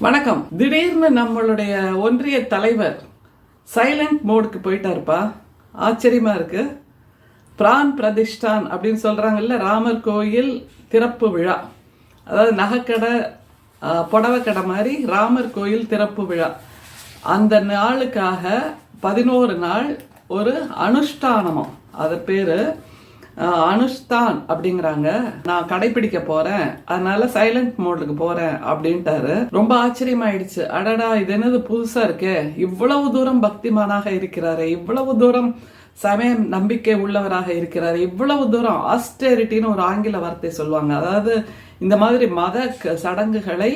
வணக்கம். திடீர்னு நம்மளுடைய ஒன்றிய தலைவர் சைலண்ட் மோடுக்கு போயிட்டாருப்பா. ஆச்சரியமா இருக்கு. பிரான் பிரதிஷ்டான் அப்படின்னு சொல்றாங்கல்ல, ராமர் கோயில் திறப்பு விழா. அதாவது நகைக்கடை புடவை கடை மாதிரி ராமர் கோயில் திறப்பு விழா. அந்த நாளுக்காக 11 நாள் ஒரு அனுஷ்டானமும், அது பேரு அனுஷ்தான் அப்படிங்கிறாங்க. நான் கடைபிடிக்க போறேன், அதனால சைலண்ட் மோடுக்கு போறேன் அப்படின்ட்டாரு. ரொம்ப ஆச்சரியமாயிடுச்சு. அடடா, இது என்னது புதுசா இருக்கே, இவ்வளவு தூரம் பக்திமானாக இருக்கிறாரு, இவ்வளவு தூரம் சமய நம்பிக்கை உள்ளவராக இருக்கிறாரு, இவ்வளவு தூரம் ஆஸ்டெரிட்டின்னு ஒரு ஆங்கில வார்த்தை சொல்லுவாங்க. அதாவது இந்த மாதிரி மத சடங்குகளை,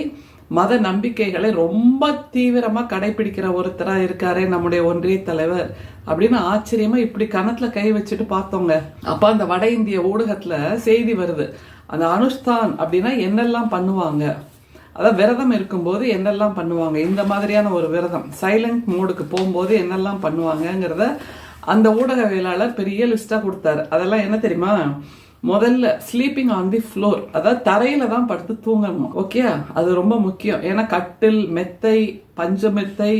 மத நம்பிக்கைகளை ரொம்ப தீவிரமா கடைபிடிக்கிற ஒருத்தரா இருக்காரே நம்முடைய ஒன்றிய தலைவர் அப்படின்னு ஆச்சரியமா இப்படி கணத்துல கை வச்சுட்டு பார்த்தோங்க. அப்ப அந்த வட இந்திய ஊடகத்துல செய்தி வருது, அந்த அனுஷ்தான் அப்படின்னா என்னெல்லாம் பண்ணுவாங்க, அதாவது விரதம் இருக்கும்போது என்னெல்லாம் பண்ணுவாங்க, இந்த மாதிரியான ஒரு விரதம் சைலண்ட் மோடுக்கு போகும்போது என்னெல்லாம் பண்ணுவாங்கங்கிறத அந்த ஊடகவியலாளர் பெரிய லிஸ்டா கொடுத்தாரு. அதெல்லாம் என்ன தெரியுமா? முதல்ல ஸ்லீப்பிங் ஆன் தி ஃப்ளோர், அதாவது தரையில தான் படுத்து தூங்கணும். ஓகே, அது ரொம்ப முக்கியம். ஏன்னா கட்டில், மெத்தை, பஞ்சு மெத்தை,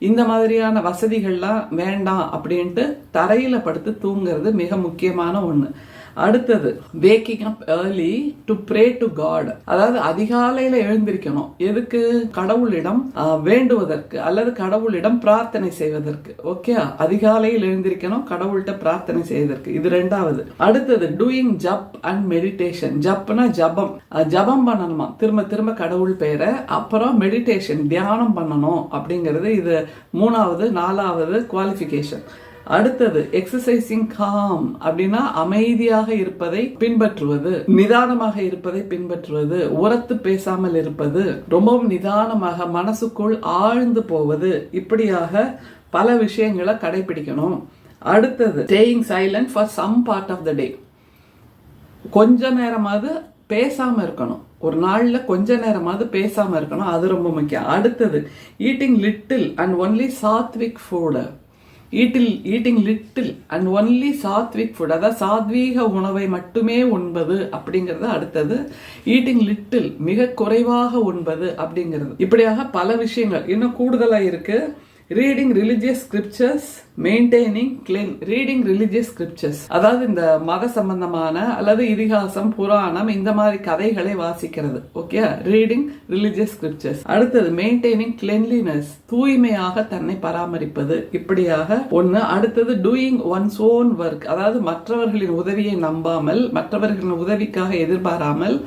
இந்த மாதிரியான வசதிகள்லாம் வேண்டாம் அப்படின்ட்டு தரையில படுத்து தூங்குறது மிக முக்கியமான ஒண்ணு. அடுத்தது waking up early to pray to God, அதாவது அதிகாலையில எழுந்திருக்கணும். எதுக்கு? கடவுளிடம் வேண்டுவதற்கு அல்லது கடவுளிடம் பிரார்த்தனை செய்வதற்கு. ஓகே, அதிகாலையில் எழுந்திருக்கணும், கடவுள்கிட்ட பிரார்த்தனை செய்வதற்கு. இது ரெண்டாவது. அடுத்தது டூயிங் ஜப் அண்ட் மெடிடேஷன். ஜப்னா ஜபம், ஜபம் பண்ணணுமா திரும்ப திரும்ப கடவுள் பெயரை. அப்புறம் மெடிடேஷன், தியானம் பண்ணணும் அப்படிங்கிறது. இது மூணாவது, நாலாவது குவாலிஃபிகேஷன். அடுத்தது எக்ஸசைசிங் காம் அப்படின்னா அமைதியாக இருப்பதை பின்பற்றுவது, நிதானமாக இருப்பதை பின்பற்றுவது, உரத்து பேசாமல் இருப்பது, ரொம்பவும் நிதானமாக மனசுக்குள் ஆழ்ந்து போவது, இப்படியாக பல விஷயங்களை கடைபிடிக்கணும். அடுத்தது staying silent for some part of the day, கொஞ்ச நேரமாவது பேசாம இருக்கணும். ஒரு நாள்ல கொஞ்ச நேரமாவது பேசாம இருக்கணும், அது ரொம்ப முக்கியம். அடுத்தது eating little and only Satwik food. Eating little and only Satwik food, அதாவது சாத்வீக உணவை மட்டுமே உண்பது அப்படிங்கிறது. அடுத்தது ஈட்டிங் லிட்டில், மிக குறைவாக உண்பது அப்படிங்கிறது. இப்படியாக பல விஷயங்கள் இன்னும் கூடுதலா இருக்கு. Reading religious scriptures, maintaining clean. Reading religious scriptures, அதாவது இந்த மத சம்பந்தமான அல்லது இதிகாசம், புராணம், இந்த மாதிரி கதைகளை வாசிக்கிறது. Okay, reading religious scriptures. அடுத்தது மெயின்டைனிங் கிளென்லினஸ், தூய்மையாக தன்னை பராமரிப்பது, இப்படியாக ஒண்ணு. அடுத்தது டூயிங் ஒன்ஸ் ஓன் ஒர்க், அதாவது மற்றவர்களின் உதவியை நம்பாமல், மற்றவர்களின் உதவிக்காக எதிர்பாராமல்,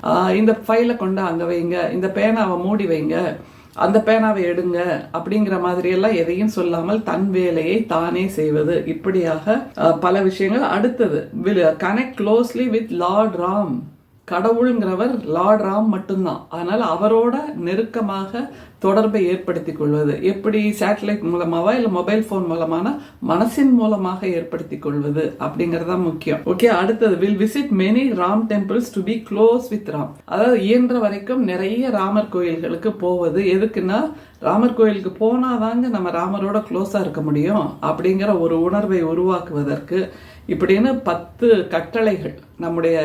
இந்த ஃபைலை கொண்டு அங்க வைங்க, இந்த பேனாவை மூடி வைங்க, அந்த பேனாவை எடுங்க அப்படிங்கிற மாதிரி எல்லாம் எதையும் சொல்லாமல் தன் வேலையை தானே செய்வது, இப்படியாக பல விஷயங்கள். அடுத்தது connect closely with Lord Ram. கடவுளுங்கிறவர் லார்ட் ராம் மட்டும்தான், அதனால அவரோட நெருக்கமாக தொடர்பை ஏற்படுத்திக் கொள்வது. எப்படி? சேட்டலைட் மூலமாவா இல்ல மொபைல் போன் மூலமான, மனசின் மூலமாக ஏற்படுத்திக் கொள்வது அப்படிங்கறத முக்கியம். ஓகே, அடுத்தது will visit many Ram temples to be close with Ram, அதாவது இயன்ற வரைக்கும் நிறைய ராமர் கோயில்களுக்கு போவது. எதுக்குன்னா, ராமர் கோயிலுக்கு போனாதாங்க நம்ம ராமரோட க்ளோஸா இருக்க முடியும் அப்படிங்கிற ஒரு உணர்வை உருவாக்குவதற்கு. இப்படின்னு 10 கட்டளைகள் நம்முடைய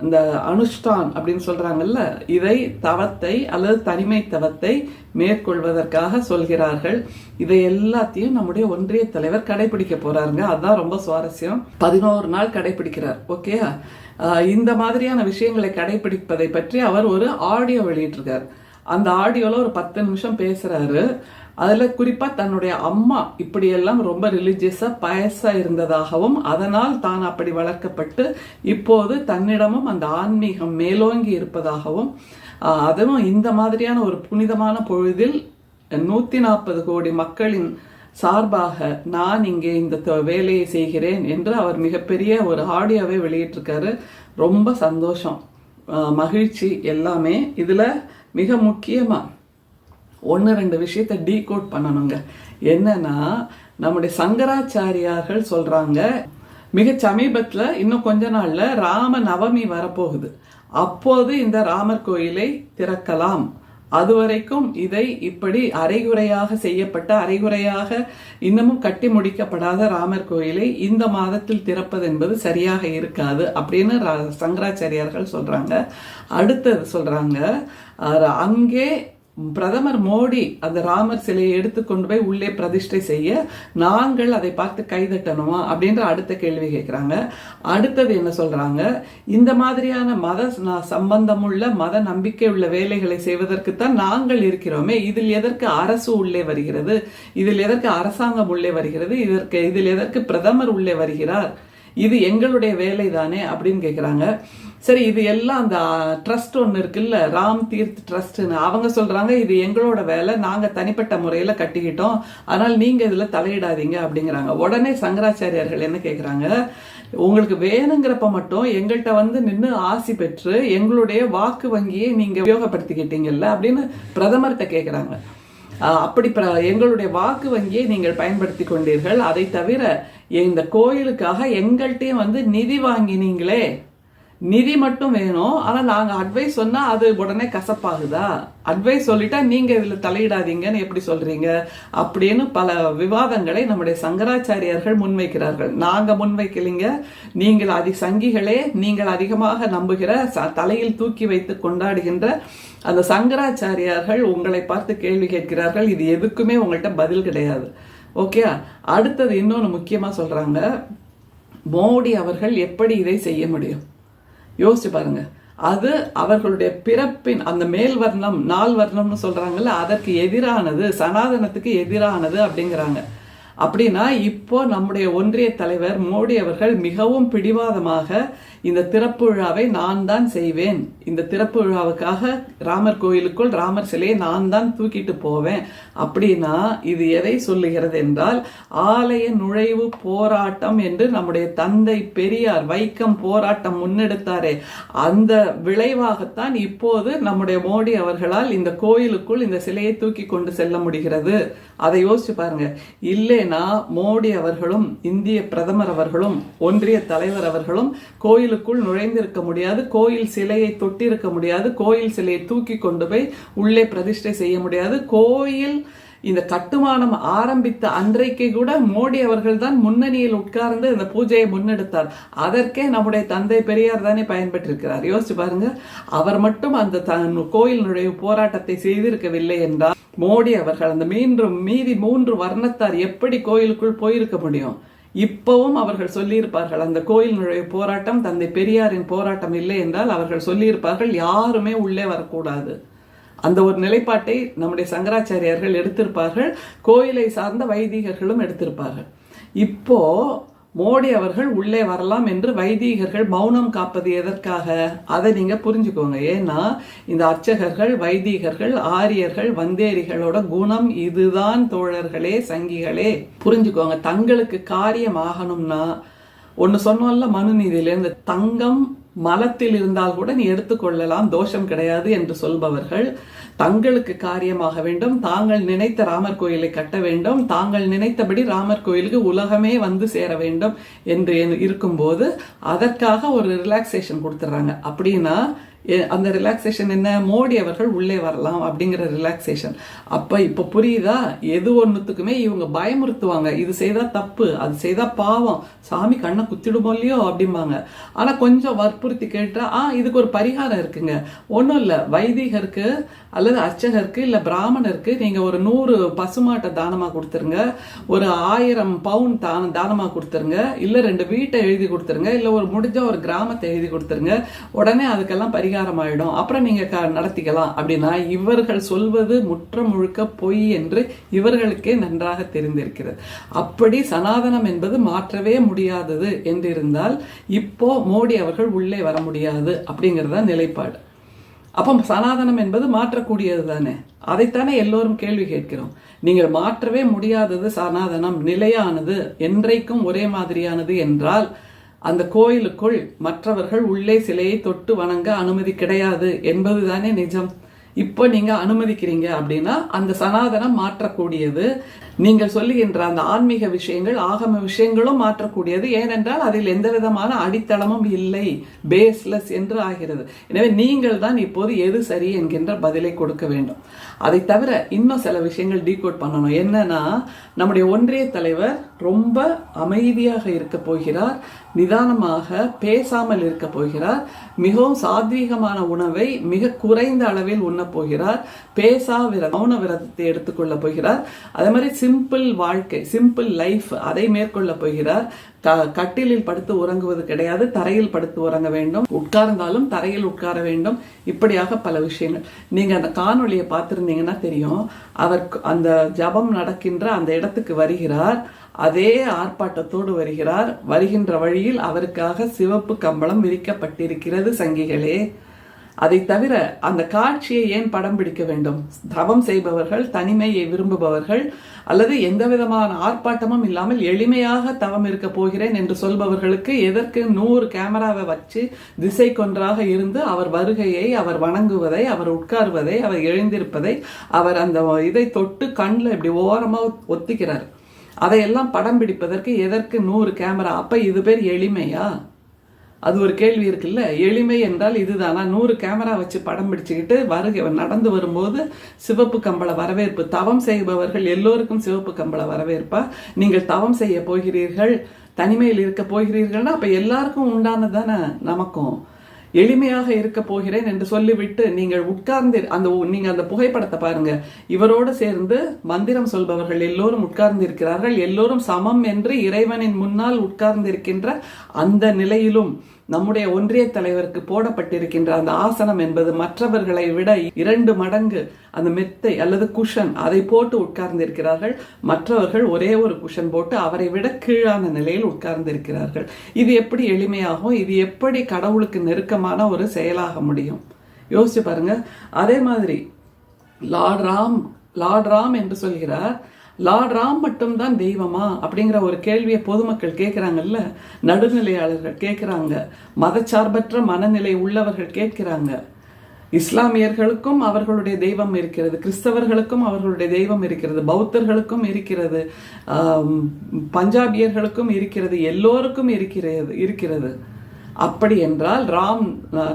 இந்த அனுஷ்டான் அப்படின்னு சொல்றாங்கல்ல, இதை தவத்தை அல்லது தனிமை தவத்தை மேற்கொள்வதற்காக சொல்கிறார்கள். இதை எல்லாத்தையும் நம்முடைய ஒன்றிய தலைவர் கடைபிடிக்க போறாருங்க. அதுதான் ரொம்ப சுவாரஸ்யம். 11 நாள் கடைபிடிக்கிறார். ஓகே, இந்த மாதிரியான விஷயங்களை கடைபிடிப்பதை பற்றி அவர் ஒரு ஆடியோ வெளியிட்டிருக்கார். அந்த ஆடியோல ஒரு 10 நிமிஷம் பேசுறாரு. அதுல குறிப்பா தன்னுடைய அம்மா இப்படியெல்லாம் ரொம்ப ரிலிஜியஸா பயஸா இருந்ததாகவும், அதனால் தான் அப்படி வளர்க்கப்பட்டு இப்போது தன்னிடமும் அந்த ஆன்மீகம் மேலோங்கி இருப்பதாகவும், அதுவும் இந்த மாதிரியான ஒரு புனிதமான பொழுதில் 140 கோடி மக்களின் சார்பாக நான் இங்கே இந்த வேலையை செய்கிறேன் என்று அவர் மிகப்பெரிய ஒரு ஆடியோவை வெளியிட்டிருக்காரு. ரொம்ப சந்தோஷம், மகிழ்ச்சி எல்லாமே. இதுல மிக முக்கியமா 1-2 விஷயத்தை டீகோட் பண்ணணுங்க. என்னன்னா, நம்முடைய சங்கராச்சாரியார்கள் சொல்றாங்க, மிக சமீபத்துல இன்னும் கொஞ்ச நாள்ல ராம நவமி வரப்போகுது, அப்போது இந்த ராமர் கோயிலை திறக்கலாம். அதுவரைக்கும் இதை இப்படி அரைகுறையாக செய்யப்பட்ட, அரைகுறையாக இன்னமும் கட்டி முடிக்கப்படாத ராமர் கோயிலை இந்த மாதத்தில் திறப்பது என்பது சரியாக இருக்காது அப்படின்னு சங்கராச்சாரியார்கள் சொல்றாங்க. அடுத்தது சொல்றாங்க, அங்கே பிரதமர் மோடி அந்த ராமர் சிலையை எடுத்துக்கொண்டு போய் உள்ளே பிரதிஷ்டை செய்ய நாங்கள் அதை பார்த்து கைதட்டணுமா அப்படின்ற அடுத்த கேள்வி கேட்கிறாங்க. அடுத்தது என்ன சொல்றாங்க, இந்த மாதிரியான மத சம்பந்தமுள்ள மத நம்பிக்கை உள்ள வேலைகளை செய்வதற்குத்தான் நாங்கள் இருக்கிறோமே, இதில் எதற்கு அரசு உள்ளே வருகிறது, இதில் எதற்கு அரசாங்கம் உள்ளே வருகிறது, இதில் எதற்கு பிரதமர் உள்ளே வருகிறார், இது எங்களுடைய வேலை தானே அப்படின்னு கேட்குறாங்க. சரி, இது எல்லாம் அந்த ட்ரஸ்ட் ஒன்று இருக்குல்ல, ராம் தீர்த் ட்ரஸ்ட்னு, அவங்க சொல்றாங்க இது எங்களோட வேலை, நாங்க தனிப்பட்ட முறையில் கட்டிக்கிட்டோம், அதனால் நீங்க இதுல தலையிடாதீங்க அப்படிங்கிறாங்க. உடனே சங்கராச்சாரியார்கள் என்ன கேட்குறாங்க, உங்களுக்கு வேணுங்கிறப்ப மட்டும் எங்கள்கிட்ட நின்று ஆசி பெற்று எங்களுடைய வாக்கு வங்கியை நீங்க உபயோகப்படுத்திக்கிட்டீங்கல்ல அப்படின்னு பிரதமர்கிட்ட கேட்குறாங்க. அப்படி எங்களுடைய வாக்கு வங்கியை நீங்கள் பயன்படுத்தி கொண்டீர்கள், அதை தவிர இந்த கோயிலுக்காக எங்கள்கிட்டயும் நிதி வாங்கினீங்களே, நிதி மட்டும் வேணும், ஆனா நாங்க அட்வைஸ் சொன்னா அது உடனே கசப்பாகுதா, அட்வைஸ் சொல்லிட்டா நீங்க இதுல தலையிடாதீங்கன்னு எப்படி சொல்றீங்க அப்படின்னு பல விவாதங்களை நம்முடைய சங்கராச்சாரியார்கள் முன்வைக்கிறார்கள். நாங்க முன்வைக்கலிங்க, நீங்கள் சங்கிகளே, நீங்கள் அதிகமாக நம்புகிற தலையில் தூக்கி வைத்து கொண்டாடுகின்ற அந்த சங்கராச்சாரியார்கள் உங்களை பார்த்து கேள்வி கேட்கிறார்கள். இது எதுக்குமே உங்கள்கிட்ட பதில் கிடையாது. ஓகே, அடுத்தது இன்னொன்று முக்கியமா சொல்றாங்க, மோடி அவர்கள் எப்படி இதை செய்ய முடியும் யோசிச்சு பாருங்க. அது அவர்களுடைய பிறப்பின் அந்த மேல் வர்ணம், நால் வர்ணம்னு சொல்றாங்கல்ல, அதற்கு எதிரானது, சனாதனத்துக்கு எதிரானது அப்படிங்கிறாங்க. அப்படின்னா இப்போ நம்முடைய ஒன்றிய தலைவர் மோடி அவர்கள் மிகவும் பிடிவாதமாக இந்த திறப்பு விழாவை நான் தான் செய்வேன், இந்த திறப்பு விழாவுக்காக ராமர் கோயிலுக்குள் ராமர் சிலையை நான் தான் தூக்கிட்டு போவேன் அப்படின்னா இது எதை சொல்லுகிறது என்றால், ஆலய நுழைவு போராட்டம் என்று நம்முடைய தந்தை பெரியார் வைக்கம் போராட்டம் முன்னெடுத்தாரே, அந்த விளைவாகத்தான் இப்போது நம்முடைய மோடி அவர்களால் இந்த கோயிலுக்குள் இந்த சிலையை தூக்கி கொண்டு செல்ல முடிகிறது. அதை யோசிச்சு பாருங்க. இல்லைனா மோடி அவர்களும் இந்திய பிரதமர் அவர்களும் ஒன்றிய தலைவர் அவர்களும் கோயிலுக்குள் நுழைந்திருக்க முடியாது, கோயில் சிலையை தொட்டிருக்க முடியாது, கோயில் சிலையை தூக்கி கொண்டு போய் உள்ளே பிரதிஷ்டை செய்ய முடியாது. கோயில் இந்த கட்டுமானம் ஆரம்பித்த அன்றைக்கு கூட மோடி அவர்கள் தான் முன்னணியில் உட்கார்ந்து இந்த பூஜையை முன்னெடுத்தார். அதற்கே நம்முடைய தந்தை பெரியார் தானே பயன்பெற்றிருக்கிறார். யோசிச்சு பாருங்க. அவர் மட்டும் அந்த கோயில் நுழைவு போராட்டத்தை செய்திருக்கவில்லை என்றால் மோடி அவர்கள் அந்த மீதி 3 வர்ணத்தார் எப்படி கோயிலுக்குள் போயிருக்க முடியும்? இப்பவும் அவர்கள் சொல்லியிருப்பார்கள், அந்த கோயில் நுழைவு போராட்டம் தந்தை பெரியாரின் போராட்டம் இல்லை என்றால் அவர்கள் சொல்லியிருப்பார்கள் யாருமே உள்ளே வரக்கூடாது. அந்த ஒரு நிலைப்பாட்டை நம்முடைய சங்கராச்சாரியார்கள் எடுத்திருப்பார்கள், கோயிலை சார்ந்த வைதிகர்களும் எடுத்திருப்பார்கள். இப்போ மோடி அவர்கள் உள்ளே வரலாம் என்று வைதிகர்கள் மௌனம் காப்பது எதற்காக? அதை நீங்க புரிஞ்சுக்கோங்க. ஏன்னா இந்த அர்ச்சகர்கள், வைதிகர்கள், ஆரியர்கள், வந்தேரிகளோட குணம் இதுதான் தோழர்களே, சங்கிகளே. புரிஞ்சுக்கோங்க. தங்களுக்கு காரியம் ஆகணும்னா ஒன்னு சொன்னோம்ல மனுநீதியில, இந்த தங்கம் மலத்தில் இருந்தால் கூட நீ எடுத்துக்கொள்ளலாம், தோஷம் கிடையாது என்று சொல்பவர்கள் தங்களுக்கு காரியமாக வேண்டும், தாங்கள் நினைத்த ராமர் கோயிலை கட்ட வேண்டும், தாங்கள் நினைத்தபடி ராமர் கோயிலுக்கு உலகமே சேர வேண்டும் என்று இருக்கும்போது அதற்காக ஒரு ரிலாக்ஸேஷன் கொடுத்துட்றாங்க. அப்படின்னா அந்த ரிலாக்ஸேஷன் என்ன? மோடி அவர்கள் உள்ளே வரலாம் அப்படிங்கிற ரிலாக்ஸேஷன். அப்ப இப்ப புரியுதா? எது ஒன்றுத்துக்குமே இவங்க பயமுறுத்துவாங்க, இது செய்தா தப்பு, அது செய்தா பாவம், சாமி கண்ணை குத்திடுமோ இல்லையோ அப்படிம்பாங்க. ஆனா கொஞ்சம் வற்புறுத்தி கேட்டா இதுக்கு ஒரு பரிகாரம் இருக்குங்க. ஒன்றும் இல்லை, வைதிகருக்கு அல்லது அர்ச்சகருக்கு இல்ல பிராமணருக்கு நீங்க ஒரு 100 பசுமாட்டை தானமா கொடுத்துருங்க, ஒரு 1000 பவுன் தானமா கொடுத்துருங்க, இல்ல 2 வீட்டை எழுதி கொடுத்துருங்க, இல்ல ஒரு முடிஞ்ச ஒரு கிராமத்தை எழுதி கொடுத்துருங்க, உடனே அதுக்கெல்லாம் பரிகாரம் ஆயிடும், அப்புறம் நீங்க நடத்திக்கலாம் அப்படின்னா இவர்கள் சொல்வது முற்ற முழுக்க பொய் என்று இவர்களுக்கே நன்றாக தெரிந்திருக்கிறது. அப்படி சனாதனம் என்பது மாற்றவே முடியாதது என்றிருந்தால் இப்போ மோடி அவர்கள் உள்ளே வர முடியாது அப்படிங்கறத நிலைப்பாடு. அப்போ சனாதனம் என்பது மாற்றக்கூடியது தானே, அதைத்தானே எல்லோரும் கேள்வி கேட்கிறோம். நீங்கள் மாற்றவே முடியாதது சனாதனம், நிலையானது, என்றைக்கும் ஒரே மாதிரியானது என்றால் அந்த கோயிலுக்குள் மற்றவர்கள் உள்ளே சிலையை தொட்டு வணங்க அனுமதி கிடையாது என்பதுதானே நிஜம். இப்போ நீங்க அனுமதிக்கிறீங்க அப்படின்னா அந்த சனாதனம் மாற்றக்கூடியது. நீங்கள் சொல்லுகின்ற அந்த ஆன்மீக விஷயங்கள், ஆகம விஷயங்களும் மாற்றக்கூடியது. ஏனென்றால் அதில் எந்த விதமான அடித்தளமும் இல்லை, பேஸ்லெஸ் என்று ஆகிறது. எனவே நீங்கள் தான் இப்போது எது சரி என்கின்ற பதிலை கொடுக்க வேண்டும். அதை தவிர இன்னும் சில விஷயங்கள் டீகோட் பண்ணணும். என்னன்னா, நம்முடைய ஒன்றிய தலைவர் ரொம்ப அமைதியாக இருக்க போகிறார், நிதானமாக பேசாமல் இருக்க போகிறார். மிகவும் சாத்வீகமான உணவை மிக குறைந்த அளவில் உண்ணப் போகிறார். மௌன விரதத்தை எடுத்துக்கொள்ள போகிறார். அதே மாதிரி சிம்பிள் வாழ்க்கை, சிம்பிள் லைஃப், அதை மேற்கொள்ள போகிறார். கட்டிலில் படுத்து உறங்குவது கிடையாது, தரையில் படுத்து உறங்க வேண்டும். உட்கார்ந்தாலும் தரையில் உட்கார வேண்டும். இப்படியாக பல விஷயங்கள். நீங்க அந்த காணொளியை பார்த்திருந்தீங்கன்னா தெரியும். அவர் அந்த ஜபம் நடக்கின்ற அந்த இடத்துக்கு வருகிறார். அதே ஆர்ப்பாட்டத்தோடு வருகிறார். வருகின்ற வழியில் அவருக்காக சிவப்பு கம்பளம் விரிக்கப்பட்டிருக்கிறது சங்கிகளே. அதை தவிர அந்த காட்சியை ஏன் படம் பிடிக்க வேண்டும்? தவம் செய்பவர்கள், தனிமையை விரும்புபவர்கள், அல்லது எந்த விதமான ஆர்ப்பாட்டமும் இல்லாமல் எளிமையாக தவம் இருக்க போகிறேன் என்று சொல்பவர்களுக்கு எதற்கு 100 கேமராவை வச்சு திசை கொன்றாக இருந்து அவர் வருகையை, அவர் வணங்குவதை, அவர் உட்காருவதை, அவர் எழுந்திருப்பதை, அவர் அந்த இதை தொட்டு கண்ணில் இப்படி ஓரமா ஒத்திக்கிறார். அதையெல்லாம் படம் பிடிப்பதற்கு எதற்கு 100 கேமரா? அப்ப இது பேர் எளிமையா? அது ஒரு கேள்வி இருக்குல்ல. எளிமை என்றால் இதுதானா? 100 கேமரா வச்சு படம் பிடிச்சுக்கிட்டு நடந்து வரும்போது சிவப்பு கம்பள வரவேற்பு. தவம் செய்பவர்கள் எல்லோருக்கும் சிவப்பு கம்பள வரவேற்பா? நீங்கள் தவம் செய்ய போகிறீர்கள், தனிமையில் இருக்க போகிறீர்கள்னா அப்ப எல்லாருக்கும் உண்டானதானே நமக்கும். எளிமையாக இருக்க போகிறேன் என்று சொல்லிவிட்டு நீங்கள் உட்கார்ந்து நீங்க அந்த புகைப்படத்தை பாருங்க. இவரோடு சேர்ந்து மந்திரம் சொல்பவர்கள் எல்லோரும் உட்கார்ந்து இருக்கிறார்கள். எல்லோரும் சமம் என்று இறைவனின் முன்னால் உட்கார்ந்து இருக்கின்ற அந்த நிலையிலும் நம்முடைய ஒன்றிய தலைவருக்கு போடப்பட்டிருக்கின்ற அந்த ஆசனம் என்பது மற்றவர்களை விட 2 மடங்கு அந்த மெத்தை அல்லது குஷன் அதை போட்டு உட்கார்ந்து இருக்கிறார்கள். மற்றவர்கள் ஒரே ஒரு குஷன் போட்டு அவரை விட கீழான நிலையில் உட்கார்ந்து இருக்கிறார்கள். இது எப்படி எளிமையாகும்? இது எப்படி கடவுளுக்கு நெருக்கமான ஒரு செயலாக முடியும்? யோசிச்சு பாருங்க. அதே மாதிரி லார்ட் ராம் என்று சொல்கிறார். லார்ட் ராம் மட்டும்தான் தெய்வமா அப்படிங்கிற ஒரு கேள்வியை பொதுமக்கள் கேட்கிறாங்கல்ல, நடுநிலையாளர்கள் கேட்கிறாங்க, மதச்சார்பற்ற மனநிலை உள்ளவர்கள் கேட்கிறாங்க. இஸ்லாமியர்களுக்கும் அவர்களுடைய தெய்வம் இருக்கிறது, கிறிஸ்தவர்களுக்கும் அவர்களுடைய தெய்வம் இருக்கிறது, பௌத்தர்களுக்கும் இருக்கிறது, பஞ்சாபியர்களுக்கும் இருக்கிறது, எல்லோருக்கும் இருக்கிறது. அப்படி என்றால்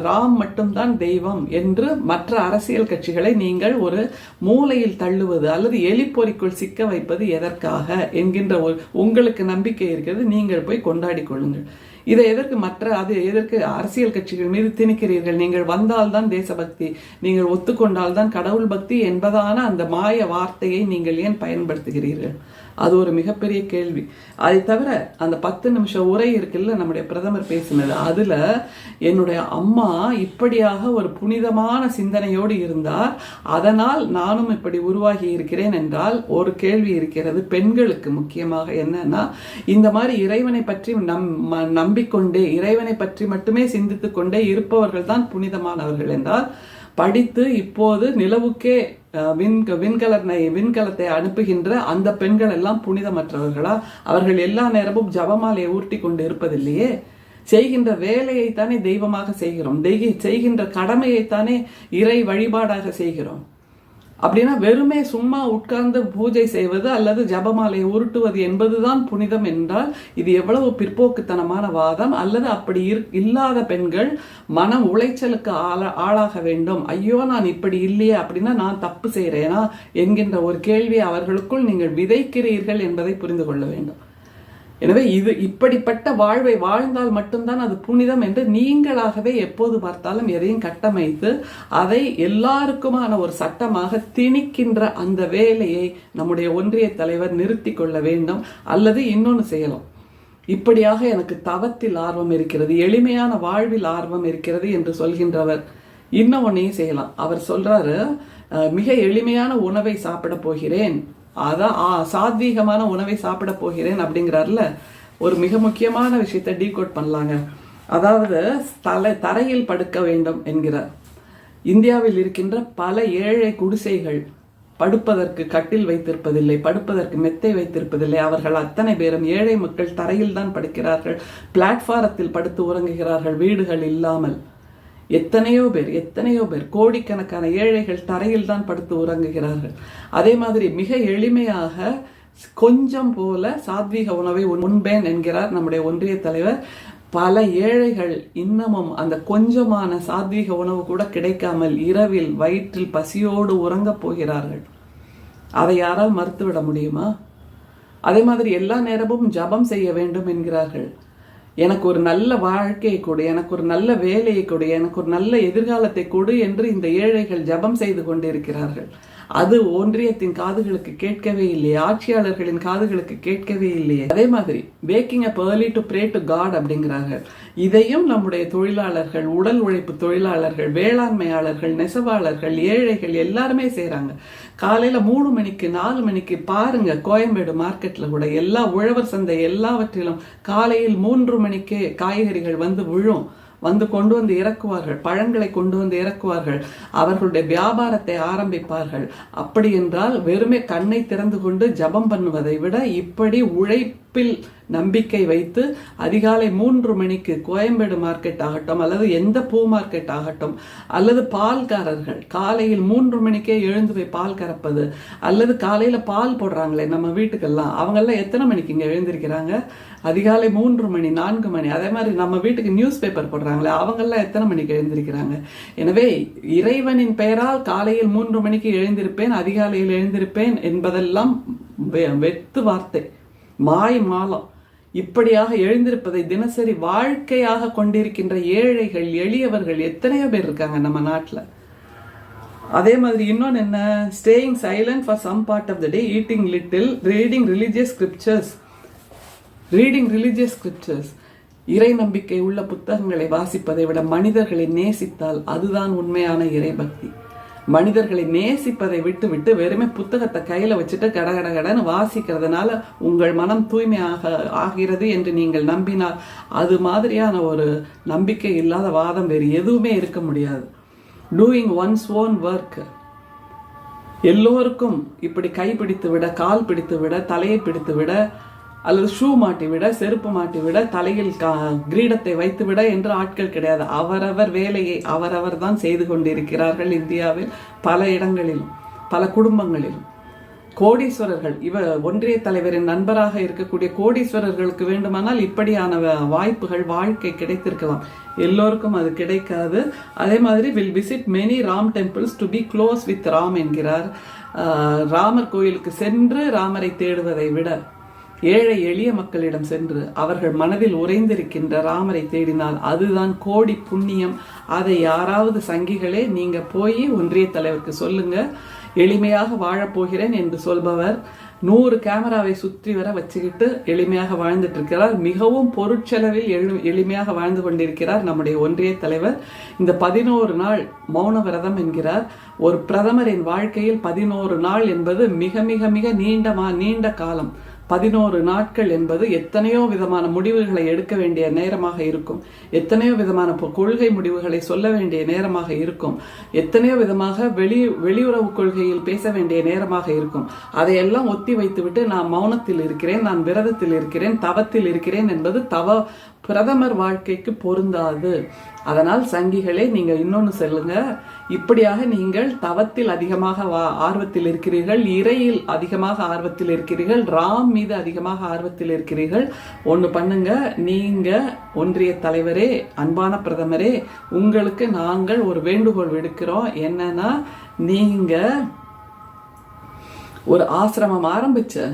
ராம் மட்டும்தான் தெய்வம் என்று மற்ற அரசியல் கட்சிகளை நீங்கள் ஒரு மூலையில் தள்ளுவது அல்லது எலிப்பொறிக்குள் சிக்க வைப்பது எதற்காக என்கின்ற உங்களுக்கு நம்பிக்கை இருக்கிறது. நீங்கள் போய் கொண்டாடி கொள்ளுங்கள். இதை எதற்கு அரசியல் கட்சிகள் மீது திணிக்கிறீர்கள்? நீங்கள் வந்தால்தான் தேசபக்தி, நீங்கள் ஒத்துக்கொண்டால்தான் கடவுள் பக்தி என்பதான அந்த மாய வார்த்தையை நீங்கள் ஏன் பயன்படுத்துகிறீர்கள்? அது ஒரு மிகப்பெரிய கேள்வி. அதை தவிர அந்த 10 நிமிஷம் உரை இருக்குல்ல நம்முடைய பிரதமர் பேசினது, அதுல என்னுடைய அம்மா இப்படியாக ஒரு புனிதமான சிந்தனையோடு இருந்தார், அதனால் நானும் இப்படி உருவாகி இருக்கிறேன் என்றால் ஒரு கேள்வி இருக்கிறது பெண்களுக்கு. முக்கியமாக என்னன்னா, இந்த மாதிரி இறைவனை பற்றி நம்பிக்கொண்டே இறைவனை பற்றி மட்டுமே சிந்தித்துக் கொண்டே இருப்பவர்கள் தான் புனிதமானவர்கள் என்றால், படித்து இப்போது நிலவுக்கே விண்கலத்தை அனுப்புகின்ற அந்த பெண்கள் எல்லாம் புனிதமற்றவர்களா? அவர்கள் எல்லா நேரமும் ஜபமாலையை ஊர்த்தி கொண்டு இருப்பதில்லையே. செய்கின்ற வேலையைத்தானே தெய்வமாக செய்கிறோம், செய்கின்ற கடமையைத்தானே இறை வழிபாடாக செய்கிறோம். அப்படின்னா வெறுமே சும்மா உட்கார்ந்து பூஜை செய்வது அல்லது ஜபமாலையை உருட்டுவது என்பதுதான் புனிதம் என்றால் இது எவ்வளவு பிற்போக்குத்தனமான வாதம். அல்லது அப்படி இல்லாத பெண்கள் மன உளைச்சலுக்கு ஆளாக வேண்டும். ஐயோ நான் இப்படி இல்லையே, அப்படின்னா நான் தப்பு செய்கிறேனா என்கின்ற ஒரு கேள்வியை அவர்களுக்குள் நீங்கள் விதைக்கிறீர்கள் என்பதை புரிந்து கொள்ள வேண்டும். எனவே இப்படிப்பட்ட வாழ்வை வாழ்ந்தால் மட்டும்தான் அது புனிதம் என்று நீங்களாகவே எப்போது பார்த்தாலும் எதையும் கட்டமைத்து அதை எல்லாருக்குமான ஒரு சட்டமாக திணிக்கின்ற அந்த வேலையை நம்முடைய ஒன்றிய தலைவர் நிறுத்தி கொள்ள வேண்டும். அல்லது இன்னொன்று செய்யலாம். இப்படியாக எனக்கு தவத்தில் ஆர்வம் இருக்கிறது, எளிமையான வாழ்வில் ஆர்வம் இருக்கிறது என்று சொல்கின்றவர் இன்னொன்னையும் செய்யலாம். அவர் சொல்றாரு, மிக எளிமையான உணவை சாப்பிட போகிறேன், அதான் சாத்வீகமான உணவை சாப்பிட போகிறேன் அப்படிங்கிறாருல. ஒரு மிக முக்கியமான விஷயத்தை டீகோட் பண்ணலாங்க. அதாவது தரையில் படுக்க வேண்டும் என்கிறார். இந்தியாவில் இருக்கின்ற பல ஏழை குடிசைகள் படுப்பதற்கு கட்டில் வைத்திருப்பதில்லை, படுப்பதற்கு மெத்தை வைத்திருப்பதில்லை. அவர்கள் அத்தனை பேரும் ஏழை மக்கள் தரையில் தான் படுக்கிறார்கள், பிளாட்பாரத்தில் படுத்து உறங்குகிறார்கள், வீடுகள் இல்லாமல். எத்தனையோ பேர் கோடிக்கணக்கான ஏழைகள் தரையில் தான் படுத்து உறங்குகிறார்கள். அதே மாதிரி மிக எளிமையாக கொஞ்சம் போல சாத்வீக உணவை உண்பேன் என்கிறார் நம்முடைய ஒன்றிய தலைவர். பல ஏழைகள் இன்னமும் அந்த கொஞ்சமான சாத்வீக உணவு கூட கிடைக்காமல் இரவில் வயிற்றில் பசியோடு உறங்கப் போகிறார்கள். அதை யாரால் மறுத்துவிட முடியுமா? அதே மாதிரி எல்லா நேரமும் ஜபம் செய்ய வேண்டும் என்கிறார்கள். எனக்கு ஒரு நல்ல வாழ்க்கையை கொடு, எனக்கு ஒரு நல்ல வேலையை கொடு, எனக்கு ஒரு நல்ல எதிர்காலத்தை கொடு என்று இந்த ஏழைகள் ஜபம் செய்து கொண்டிருக்கிறார்கள். அது ஒன்றியத்தின் காதுகளுக்கு கேட்கவே இல்லையே, ஆட்சியாளர்களின் காதுகளுக்கு கேட்கவே இல்லையே. அதே மாதிரி waking up early to pray to God அப்படிங்கிறார்கள். இதையும் நம்முடைய தொழிலாளர்கள், உடல் உழைப்பு தொழிலாளர்கள், வேளாண்மையாளர்கள், நெசவாளர்கள், ஏழைகள் எல்லாருமே செய்றாங்க. காலையில 3 மணிக்கு 4 மணிக்கு பாருங்க, கோயம்பேடு மார்க்கெட்ல கூட எல்லா உழவர் சந்தை எல்லாவற்றிலும் காலையில் 3 மணிக்கே காய்கறிகள் வந்து விழும், வந்து கொண்டு வந்து இறக்குவார்கள், பழங்களை கொண்டு வந்து இறக்குவார்கள், அவர்களுடைய வியாபாரத்தை ஆரம்பிப்பார்கள். அப்படி என்றால் வெறுமே கண்ணை திறந்து கொண்டு ஜபம் பண்ணுவதை விட இப்படி உழைப்பில் நம்பிக்கை வைத்து அதிகாலை 3 மணிக்கு கோயம்பேடு மார்க்கெட் ஆகட்டும் அல்லது எந்த பூ மார்க்கெட் ஆகட்டும் அல்லது பால்காரர்கள் காலையில் 3 மணிக்கே எழுந்து போய் பால் கறப்பது, அல்லது காலையில பால் போடுறாங்களே நம்ம வீட்டுக்கெல்லாம், அவங்கெல்லாம் எத்தனை மணிக்கு இங்க எழுந்திருக்கிறாங்க? அதிகாலை 3 மணி 4 மணி. அதே மாதிரி நம்ம வீட்டுக்கு நியூஸ் பேப்பர் போடுறாங்களே, அவங்கெல்லாம் எத்தனை மணிக்கு எழுந்திருக்கிறாங்க? எனவே இறைவனின் பெயரால் காலையில் 3 மணிக்கு எழுந்திருப்பேன், அதிகாலையில் எழுந்திருப்பேன் என்பதெல்லாம் வெத்து வார்த்தை, மாய் மாலம். இப்படியாக எழுந்திருப்பதை தினசரி வாழ்க்கையாக கொண்டிருக்கின்ற ஏழைகள், எளியவர்கள் எத்தனையோ பேர் இருக்காங்க நம்ம நாட்டில். அதே மாதிரி இன்னொன்று என்ன, staying silent for some part of the day, eating little, reading religious scriptures. இறை நம்பிக்கை உள்ள புத்தகங்களை வாசிப்பதை விட மனிதர்களை நேசித்தால் அதுதான் உண்மையான இறைபக்தி. மனிதர்களை நேசிப்பதை விட்டு விட்டு வெறுமே புத்தகத்தை கையில வச்சுட்டு கடகடகடன்னு வாசிக்கிறதுனால உங்கள் மனம் தூய்மையாக ஆகிறது என்று நீங்கள் நம்பினால் அது மாதிரியான ஒரு நம்பிக்கை இல்லாத வாதம் வேறு எதுவுமே இருக்க முடியாது. Doing once own work. எல்லோருக்கும் இப்படி கை பிடித்து விட, கால் பிடித்து விட, தலையை பிடித்து விட, அல்லது ஷூ மாட்டி விட, செருப்பு மாட்டி விட, தலையில் கிரீடத்தை வைத்து விட என்று ஆட்கள் கிடையாது. அவரவர் வேலையை அவரவர் தான் செய்து கொண்டிருக்கிறார்கள். இந்தியாவில் பல இடங்களிலும் பல குடும்பங்களிலும் கோடீஸ்வரர்கள், ஒன்றிய தலைவரின் நண்பராக இருக்கக்கூடிய கோடீஸ்வரர்களுக்கு வேண்டுமானால் இப்படியான வாய்ப்புகள், வாழ்க்கை கிடைத்திருக்கலாம். எல்லோருக்கும் அது கிடைக்காது. அதே மாதிரி will visit many Ram temples to be close with Ram என்கிறார். ராமர் கோயிலுக்கு சென்று ராமரை தேடுவதை விட ஏழை எளிய மக்களிடம் சென்று அவர்கள் மனதில் உறைந்திருக்கின்ற ராமரை தேடினால் அதுதான் கோடி புண்ணியம். அதை யாராவது சங்கிகளே நீங்க போய் ஒன்றிய தலைவருக்கு சொல்லுங்க, எளிமையாக வாழப்போகிறேன் என்று சொல்பவர் 100 கேமராவை சுற்றி வர வச்சுக்கிட்டு எளிமையாக வாழ்ந்துட்டு இருக்கிறார். மிகவும் பொருட்செலவில் எளிமையாக வாழ்ந்து கொண்டிருக்கிறார் நம்முடைய ஒன்றிய தலைவர். இந்த 11 நாள் மௌன விரதம் என்கிறார். ஒரு பிரதமரின் வாழ்க்கையில் 11 நாள் என்பது மிக மிக மிக நீண்ட காலம். 11 நாட்கள் என்பது எத்தனையோ விதமான முடிவுகளை எடுக்க வேண்டிய நேரமாக இருக்கும், எத்தனையோ விதமான கொள்கை முடிவுகளை சொல்ல வேண்டிய நேரமாக இருக்கும், எத்தனையோ விதமாக வெளியுறவு கொள்கையில் பேச வேண்டிய நேரமாக இருக்கும். அதையெல்லாம் ஒத்தி வைத்துவிட்டு நான் மௌனத்தில் இருக்கிறேன், நான் விரதத்தில் இருக்கிறேன், தவத்தில் இருக்கிறேன் என்பது பிரதமர் வாழ்க்கைக்கு பொருந்தாது. அதனால் சங்கிகளே நீங்க இன்னொன்னு சொல்லுங்க, இப்படியாக நீங்கள் தவத்தில் அதிகமாக ஆர்வத்தில் இருக்கிறீர்கள், இறையில் அதிகமாக ஆர்வத்தில் இருக்கிறீர்கள், ராம் மீது அதிகமாக ஆர்வத்தில் இருக்கிறீர்கள். ஒன்று பண்ணுங்க, நீங்க ஒன்றிய தலைவரே, அன்பான பிரதமரே, உங்களுக்கு நாங்கள் ஒரு வேண்டுகோள் விடுக்கிறோம். என்னன்னா, நீங்க ஒரு ஆசிரமம் ஆரம்பிச்ச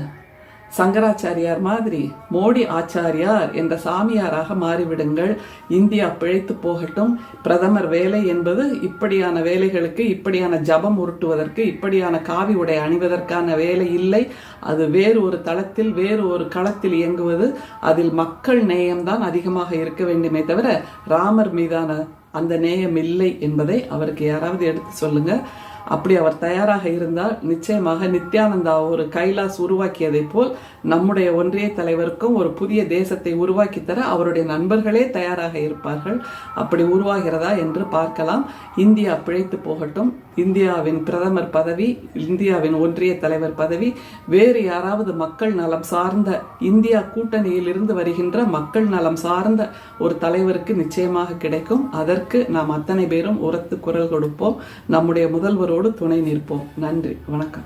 சங்கராச்சாரியார் மாதிரி மோடி ஆச்சாரியார் என்ற சாமியாராக மாறிவிடுங்கள். இந்தியா பிழைத்து போகட்டும். பிரதமர் வேலை என்பது இப்படியான வேலைகளுக்கு, இப்படியான ஜபம் உருட்டுவதற்கு, இப்படியான காவி உடை அணிவதற்கான வேலை இல்லை. அது வேறு ஒரு தளத்தில், வேறு ஒரு களத்தில் இயங்குவது. அதில் மக்கள் நேயம்தான் அதிகமாக இருக்க வேண்டுமே தவிர ராமர் மீதான அந்த நேயம் இல்லை என்பதை அவருக்கு யாராவது எடுத்து சொல்லுங்க. அப்படி அவர் தயாராக இருந்தால் நிச்சயமாக நித்யானந்தா ஒரு கைலாஸ் உருவாக்கியதை போல் நம்முடைய ஒன்றிய தலைவருக்கும் ஒரு புதிய தேசத்தை உருவாக்கி தர அவருடைய நண்பர்களே தயாராக இருப்பார்கள். அப்படி உருவாகிறதா என்று பார்க்கலாம். இந்தியா பிழைத்து போகட்டும். இந்தியாவின் பிரதமர் பதவி, இந்தியாவின் ஒன்றிய தலைவர் பதவி வேறு யாராவது மக்கள் நலம் சார்ந்த, இந்தியா கூட்டணியில் இருந்து வருகின்ற மக்கள் நலம் சார்ந்த ஒரு தலைவருக்கு நிச்சயமாக கிடைக்கும். அதற்கு நாம் அத்தனை பேரும் உரத்து குரல் கொடுப்போம். நம்முடைய முதல்வரோடு துணை நிற்போம். நன்றி, வணக்கம்.